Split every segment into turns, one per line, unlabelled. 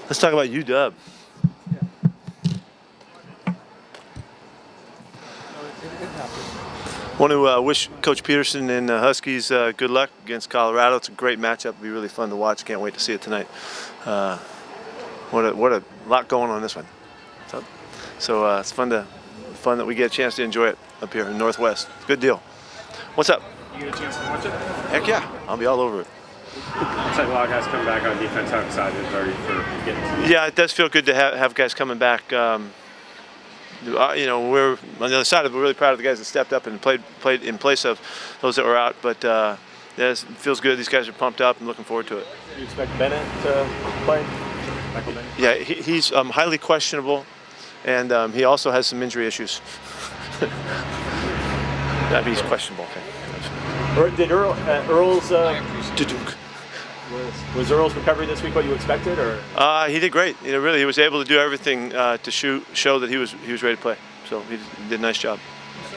Let's talk about UW. Want to wish Coach Peterson and Huskies good luck against Colorado. It's a great matchup. It'll be really fun to watch. Can't wait to see it tonight. What a lot going on in this one. So it's fun that we get a chance to enjoy it up here in Northwest. Good deal. What's up?
You get a chance to watch it?
Heck yeah, I'll be all over it.
Looks like a lot of guys come back on defense. How excited are you for getting to this?
Yeah, it does feel good to have guys coming back. You know, we're on the other side of it. We're really proud of the guys that stepped up and played in place of those that were out. But yeah, it feels good. These guys are pumped up and looking forward to it.
Do you expect Bennett to play? Michael Bennett?
Yeah, he's highly questionable, and he also has some injury issues. I mean, he's questionable. Okay.
Did Earl's
Duke.
was Earl's recovery this week what you expected, or?
He did great. You know, really, he was able to do everything to show that he was ready to play. So he did a nice job,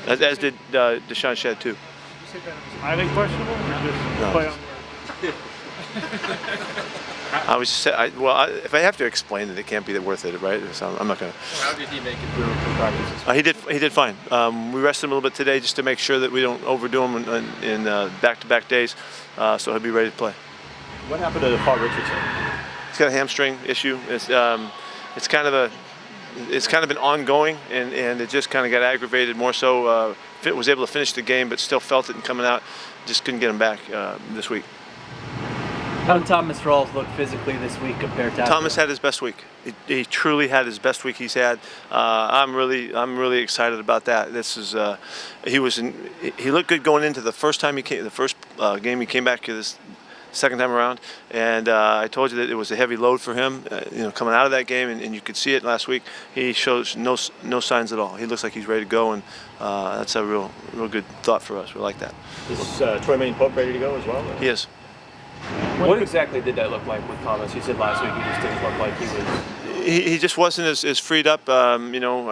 as did Deshaun Shedd too.
Did you say that it was highly questionable, or just
No.
play on?
I was just if I have to explain it, it can't be worth it, right? So I'm not gonna.
How did he make it through practice?
He did fine. We rested him a little bit today just to make sure that we don't overdo him in back-to-back days. So he'll be ready to play.
What happened to Paul Richardson?
He's got a hamstring issue. It's kind of been ongoing, and it just kind of got aggravated more so. Was able to finish the game, but still felt it and coming out. Just couldn't get him back this week.
How did Thomas Rawls look physically this week compared to?
Thomas had his best week. He truly had his best week he's had. I'm really excited about that. This is he looked good going into the first time he came. The first game he came back to this second time around, and I told you that it was a heavy load for him. You know, coming out of that game, and you could see it last week. He shows no signs at all. He looks like he's ready to go, and that's a real good thought for us. We like that.
Is Troy Maine Pope ready to go as well? Or?
He is.
What exactly did that look like with Thomas? You said last week he just didn't look like he was.
He just wasn't as freed up. You know,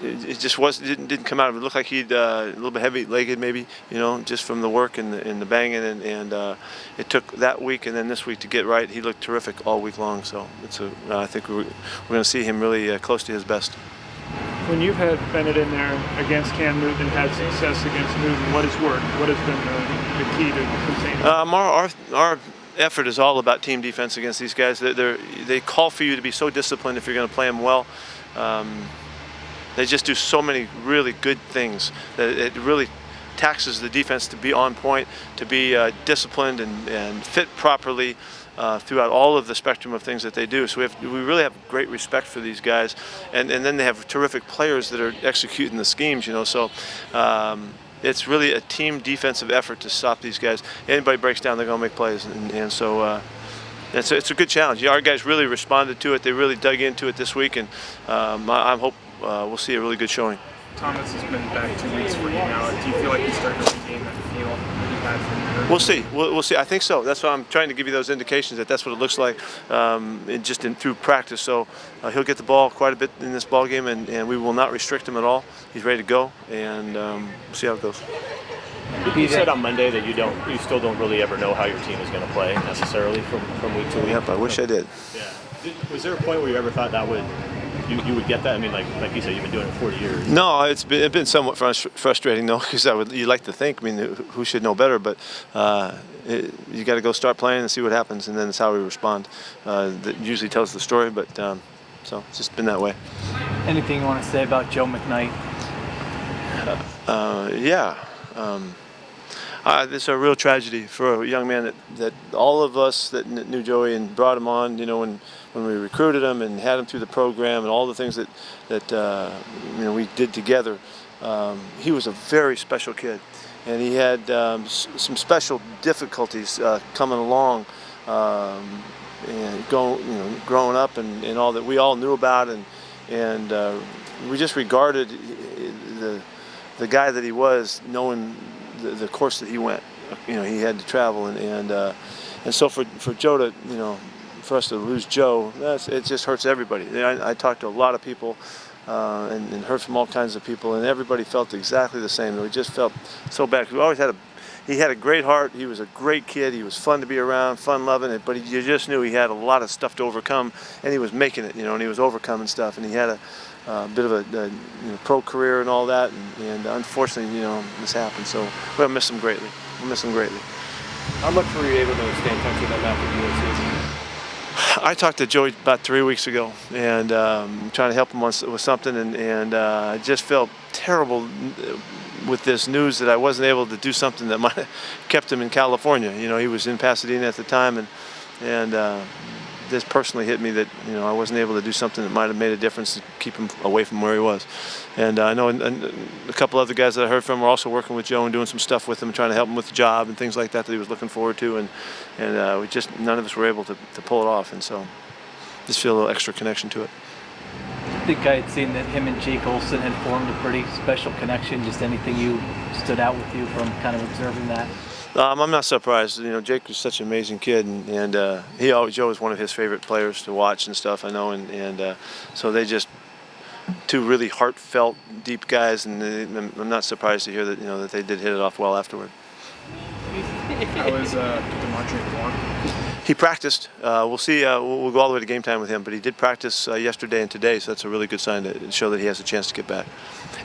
it just didn't come out. It looked like he'd a little bit heavy-legged, maybe. You know, just from the work and the banging, and it took that week and then this week to get right. He looked terrific all week long. So I think we're going to see him really close to his best.
When you've had Bennett in there against Cam Newton and had success against Newton, what has worked? What has been the key to sustaining?
Our effort is all about team defense against these guys. They call for you to be so disciplined if you're going to play them well. They just do so many really good things that it really taxes the defense to be on point, to be disciplined and fit properly throughout all of the spectrum of things that they do. So we really have great respect for these guys, and then they have terrific players that are executing the schemes. You know, so it's really a team defensive effort to stop these guys. Anybody breaks down, they're going to make plays, and so. It's a good challenge. Our guys really responded to it. They really dug into it this week, and I hope we'll see a really good showing.
Thomas has been back 2 weeks for you now. Do you feel like he's starting to regain that feel that he had from the
We'll see. We'll see. I think so. That's why I'm trying to give you those indications that that's what it looks like through practice. So he'll get the ball quite a bit in this ball game, and we will not restrict him at all. He's ready to go, and we'll see how it goes.
You said on Monday that you still don't really ever know how your team is going to play necessarily from week to week.
Yep, I wish I did.
Yeah. Was there a point where you ever thought you would get that? I mean, like you said, you've been doing it for 40 years.
No, it's been somewhat frustrating though, because you like to think. I mean, who should know better? But you got to go start playing and see what happens, and then it's how we respond. That usually tells the story. But so it's just been that way.
Anything you want to say about Joe McKnight?
Yeah. It's a real tragedy for a young man that all of us that knew Joey and brought him on, you know, when we recruited him and had him through the program and all the things that you know, we did together. He was a very special kid, and he had some special difficulties coming along and growing up and all that we all knew about, and we just regarded the guy that he was, knowing the course that he went. You know, he had to travel, and so for Joe to, you know, for us to lose Joe, it just hurts everybody. I talked to a lot of people and heard from all kinds of people, and everybody felt exactly the same. We just felt so bad. We always had he had a great heart. He was a great kid. He was fun to be around, fun loving, but you just knew he had a lot of stuff to overcome, and he was making it, and he was overcoming stuff, and he had a bit of a pro career and all that, and unfortunately, this happened. So we're gonna miss him greatly. We'll miss him greatly.
How much were you able to stay in touch with them after USC?
I talked to Joey about 3 weeks ago, and trying to help him with something, and I just felt terrible with this news that I wasn't able to do something that might have kept him in California. He was in Pasadena at the time, and this personally hit me that I wasn't able to do something that might have made a difference to keep him away from where he was. And I know a couple other guys that I heard from were also working with Joe and doing some stuff with him, trying to help him with the job and things like that he was looking forward to. And we just none of us were able to pull it off. And so just feel a little extra connection to it.
I think I had seen that him and Jake Olson had formed a pretty special connection. Just anything you stood out with you from kind of observing that?
I'm not surprised. Jake was such an amazing kid, and Joe was one of his favorite players to watch and stuff. I know, and so they just two really heartfelt, deep guys, and I'm not surprised to hear that that they did hit it off well afterward.
How is DeMartre Walker?
He practiced. We'll see. We'll go all the way to game time with him, but he did practice yesterday and today, so that's a really good sign to show that he has a chance to get back.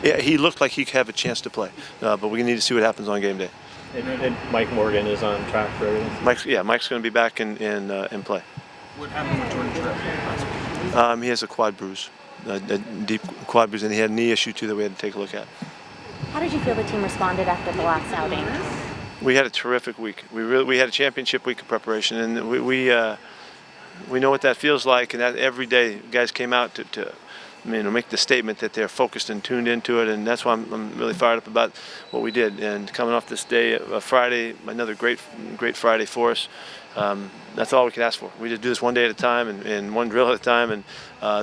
Yeah, he looked like he could have a chance to play, but we need to see what happens on game day.
And Mike Morgan is on track for everything?
Mike's going to be back in play.
What happened with Jordan Trapp last week?
He has a quad bruise, a deep quad bruise, and he had a knee issue too that we had to take a look at.
How did you feel the team responded after the last outing?
We had a terrific week. We had a championship week of preparation, and we know what that feels like. And that every day, guys came out to make the statement that they're focused and tuned into it, and that's why I'm really fired up about what we did. And coming off this day, Friday, another great Friday for us. That's all we could ask for. We just do this one day at a time and one drill at a time, and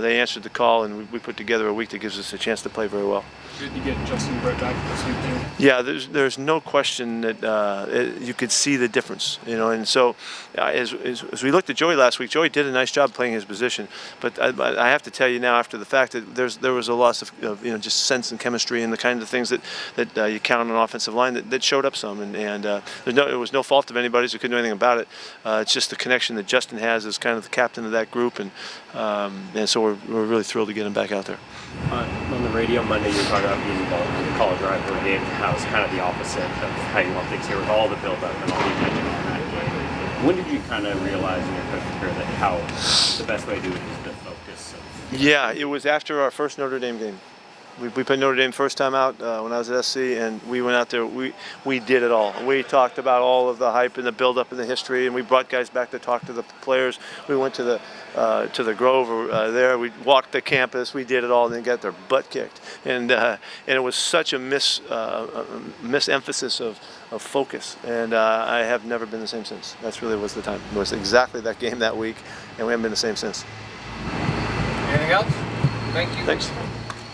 they answered the call, and we put together a week that gives us a chance to play very well.
Did you get Justin Brett back this weekend?
Yeah, there's no question that you could see the difference, and so as we looked at Joey last week, Joey did a nice job playing his position, but I have to tell you now after the fact that there was a loss of just sense and chemistry and the kind of things that you count on an offensive line that showed up some, and it was no fault of anybody's. We couldn't do anything about it. It's just the connection that Justin has as kind of the captain of that group, and so we're really thrilled to get him back out there.
On the radio Monday, you were talking about being involved in the college rivalry game. How it's kind of the opposite of how you want things here with all the build-up and all the attention on that game. When did you kind of realize in your coaching career that how the best way to do it is to focus?
Yeah, it was after our first Notre Dame game. We played Notre Dame first time out when I was at SC, and we went out there. We did it all. We talked about all of the hype and the build-up and the history, and we brought guys back to talk to the players. We went to the Grove there. We walked the campus. We did it all, and then got their butt kicked. And it was such a misemphasis of focus, and I have never been the same since. That's really was the time. It was exactly that game that week, and we haven't been the same since.
Anything else? Thank you.
Thanks.